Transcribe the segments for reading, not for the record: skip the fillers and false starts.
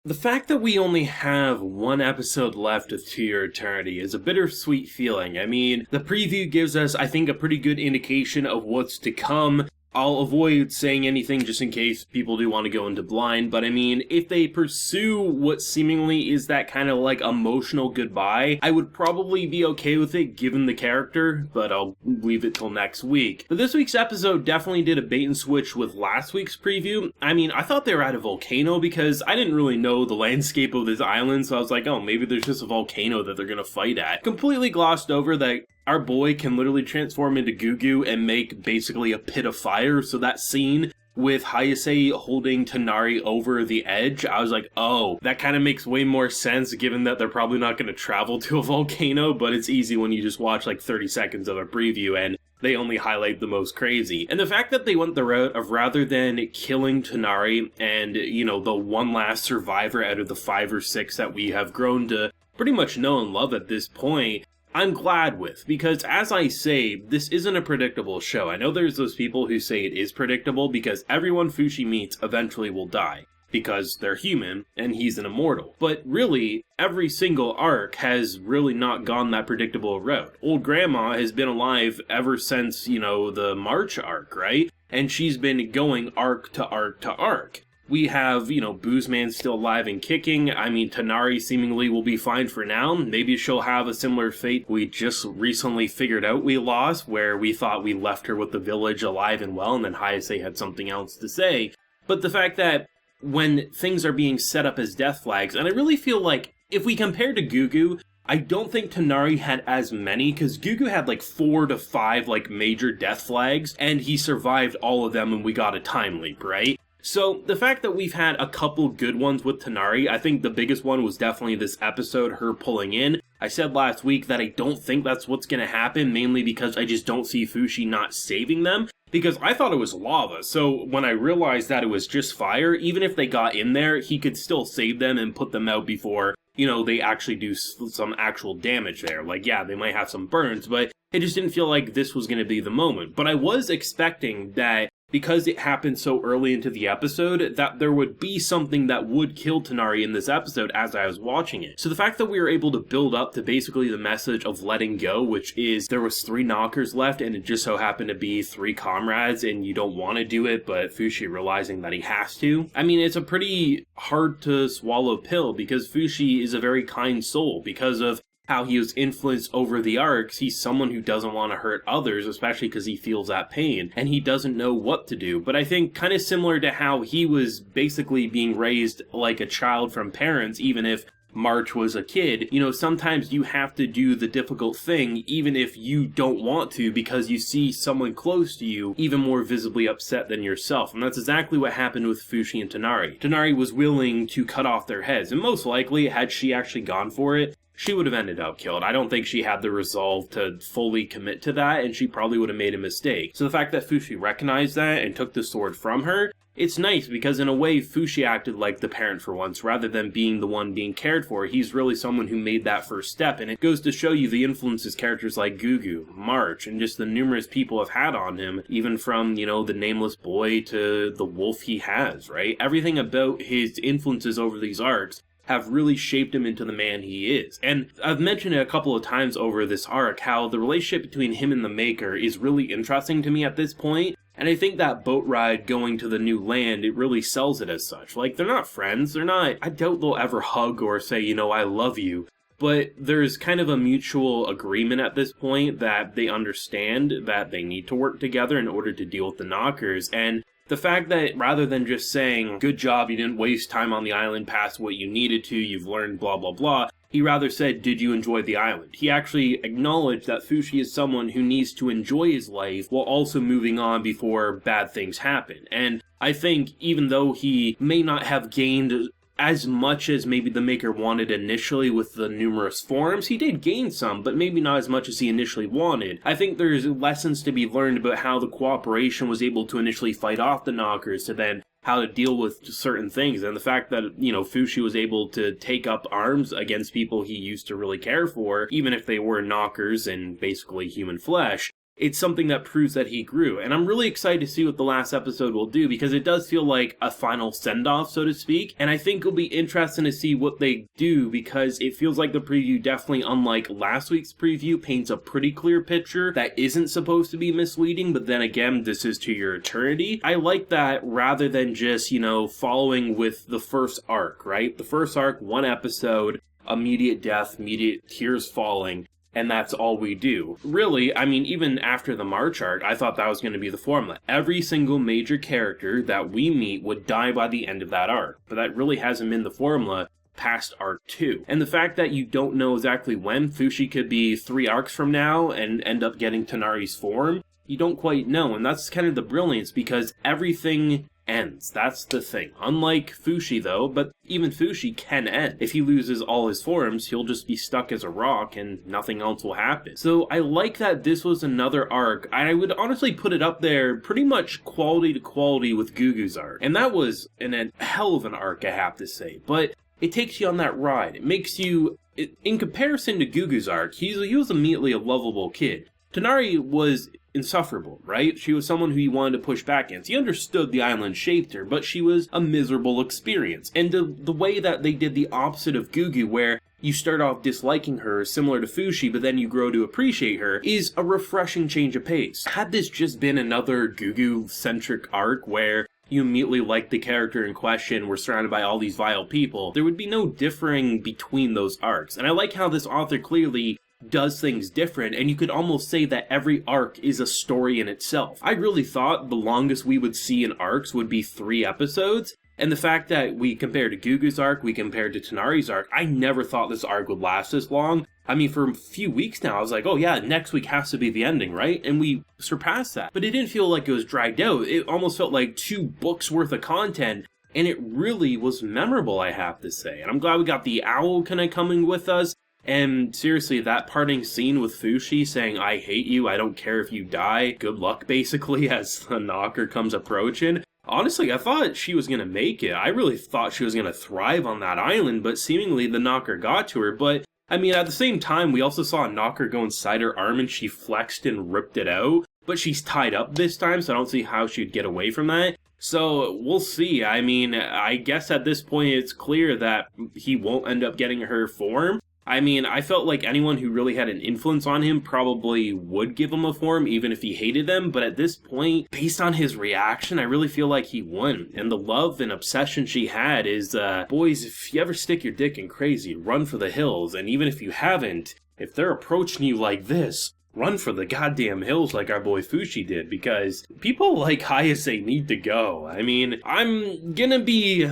The fact that we only have one episode left of To Your Eternity is a bittersweet feeling. I mean, the preview gives us, I think, a pretty good indication of what's to come. I'll avoid saying anything just in case people do want to go into blind, but I mean, if they pursue what seemingly is that kind of like emotional goodbye, I would probably be okay with it given the character, but I'll leave it till next week. But this week's episode definitely did a bait and switch with last week's preview. I mean, I thought they were at a volcano because I didn't really know the landscape of this island, so I was like, oh, maybe there's just a volcano that they're gonna fight at. Completely glossed over that our boy can literally transform into Goo Goo and make basically a pit of fire, so that scene with Hayase holding Tonari over the edge, I was like, oh, that kind of makes way more sense given that they're probably not going to travel to a volcano, but it's easy when you just watch like 30 seconds of a preview and they only highlight the most crazy. And the fact that they went the route of rather than killing Tonari and, you know, the one last survivor out of the 5 or 6 that we have grown to pretty much know and love at this point, I'm glad with, because as I say, this isn't a predictable show. I know there's those people who say it is predictable because everyone Fushi meets eventually will die, because they're human and he's an immortal. But really, every single arc has really not gone that predictable route. Old Grandma has been alive ever since, you know, the March arc, right? And she's been going arc to arc to arc. We have, you know, Boozman still alive and kicking. I mean, Tonari seemingly will be fine for now. Maybe she'll have a similar fate we just recently figured out we lost, where we thought we left her with the village alive and well, and then Hayase had something else to say. But the fact that when things are being set up as death flags, and I really feel like if we compare to Goo Goo, I don't think Tonari had as many, because Goo Goo had like 4 to 5 like major death flags, and he survived all of them and we got a time leap, right? So, the fact that we've had a couple good ones with Tonari, I think the biggest one was definitely this episode, her pulling in. I said last week that I don't think that's what's going to happen, mainly because I just don't see Fushi not saving them, because I thought it was lava, so when I realized that it was just fire, even if they got in there, he could still save them and put them out before, you know, they actually do some actual damage there. Like, yeah, they might have some burns, but it just didn't feel like this was going to be the moment. But I was expecting that because it happened so early into the episode, that there would be something that would kill Tonari in this episode as I was watching it. So the fact that we were able to build up to basically the message of letting go, which is there was 3 knockers left and it just so happened to be 3 comrades and you don't want to do it, but Fushi realizing that he has to. I mean, it's a pretty hard to swallow pill because Fushi is a very kind soul because of how he was influenced over the arcs. He's someone who doesn't want to hurt others, especially because he feels that pain, and he doesn't know what to do. But I think kind of similar to how he was basically being raised like a child from parents, even if March was a kid, you know, sometimes you have to do the difficult thing even if you don't want to because you see someone close to you even more visibly upset than yourself. And that's exactly what happened with Fushi and Tonari. Tonari was willing to cut off their heads, and most likely, had she actually gone for it, she would have ended up killed. I don't think she had the resolve to fully commit to that, and she probably would have made a mistake. So the fact that Fushi recognized that and took the sword from her, it's nice because in a way Fushi acted like the parent for once rather than being the one being cared for. He's really someone who made that first step, and it goes to show you the influences characters like Goo Goo, March, and just the numerous people have had on him, even from, you know, the nameless boy to the wolf he has, right? Everything about his influences over these arcs have really shaped him into the man he is. And I've mentioned it a couple of times over this arc, how the relationship between him and the Maker is really interesting to me at this point, and I think that boat ride going to the new land, it really sells it as such. Like, they're not friends, I doubt they'll ever hug or say, you know, I love you, but there's kind of a mutual agreement at this point that they understand that they need to work together in order to deal with the knockers, and the fact that rather than just saying, good job, you didn't waste time on the island past what you needed to, you've learned blah blah blah, he rather said, did you enjoy the island? He actually acknowledged that Fushi is someone who needs to enjoy his life while also moving on before bad things happen. And I think even though he may not have gained as much as maybe the Maker wanted initially with the numerous forms, he did gain some, but maybe not as much as he initially wanted. I think there's lessons to be learned about how the cooperation was able to initially fight off the knockers to then how to deal with certain things, and the fact that, you know, Fushi was able to take up arms against people he used to really care for, even if they were knockers and basically human flesh, it's something that proves that he grew. And I'm really excited to see what the last episode will do, because it does feel like a final send-off, so to speak. And I think it'll be interesting to see what they do, because it feels like the preview, definitely unlike last week's preview, paints a pretty clear picture that isn't supposed to be misleading, but then again, this is to your eternity. I like that rather than just, following with the first arc, right? The first arc, one episode, immediate death, immediate tears falling, and that's all we do. Really, I mean, even after the March arc, I thought that was going to be the formula. Every single major character that we meet would die by the end of that arc, but that really hasn't been the formula past arc 2. And the fact that you don't know exactly when, Fushi could be 3 arcs from now and end up getting Tonari's form, you don't quite know, and that's kind of the brilliance, because everything ends. That's the thing. Unlike Fushi, though, but even Fushi can end. If he loses all his forms, he'll just be stuck as a rock and nothing else will happen. So I like that this was another arc. I would honestly put it up there pretty much quality to quality with Gugu's arc. And that was a hell of an arc, I have to say. But it takes you on that ride. It makes you, in comparison to Gugu's arc, he was immediately a lovable kid. Tonari was insufferable, right? She was someone who you wanted to push back against. You understood the island shaped her, but she was a miserable experience. And the way that they did the opposite of Gugu, where you start off disliking her, similar to Fushi, but then you grow to appreciate her, is a refreshing change of pace. Had this just been another Gugu-centric arc where you immediately like the character in question, we're surrounded by all these vile people, there would be no differing between those arcs. And I like how this author clearly does things different, and you could almost say that every arc is a story in itself. I really thought the longest we would see in arcs would be 3 episodes, and the fact that we compared to Gugu's arc, we compared to Tonari's arc, I never thought this arc would last this long. I mean, for a few weeks now, I was like, oh yeah, next week has to be the ending, right? And we surpassed that. But it didn't feel like it was dragged out. It almost felt like 2 books worth of content, and it really was memorable, I have to say. And I'm glad we got the owl kind of coming with us. And seriously, that parting scene with Fushi saying, I hate you, I don't care if you die, good luck basically, as the knocker comes approaching. Honestly, I thought she was going to make it. I really thought she was going to thrive on that island, but seemingly the knocker got to her. But, I mean, at the same time, we also saw a knocker go inside her arm and she flexed and ripped it out. But she's tied up this time, so I don't see how she'd get away from that. So, we'll see. I mean, I guess at this point it's clear that he won't end up getting her form. I mean, I felt like anyone who really had an influence on him probably would give him a form, even if he hated them, but at this point, based on his reaction, I really feel like he won. And the love and obsession she had is, boys, if you ever stick your dick in crazy, run for the hills, and even if you haven't, if they're approaching you like this, run for the goddamn hills like our boy Fushi did, because people like Hayase need to go. I mean, I'm gonna be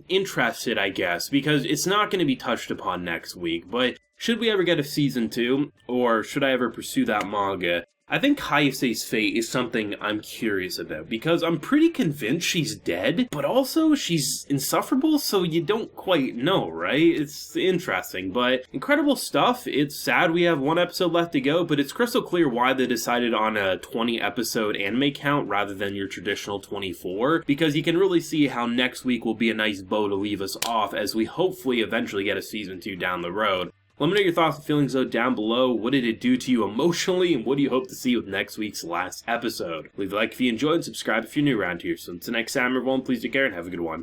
interested, I guess, because it's not going to be touched upon next week, but should we ever get a season 2, or should I ever pursue that manga, I think Hayase's fate is something I'm curious about, because I'm pretty convinced she's dead, but also she's insufferable, so you don't quite know, right? It's interesting, but incredible stuff. It's sad we have 1 episode left to go, but it's crystal clear why they decided on a 20 episode anime count rather than your traditional 24, because you can really see how next week will be a nice bow to leave us off as we hopefully eventually get a season 2 down the road. Let me know your thoughts and feelings though down below. What did it do to you emotionally, and what do you hope to see with next week's last episode? Leave a like if you enjoyed, and subscribe if you're new around here. So until next time, everyone, please take care and have a good one.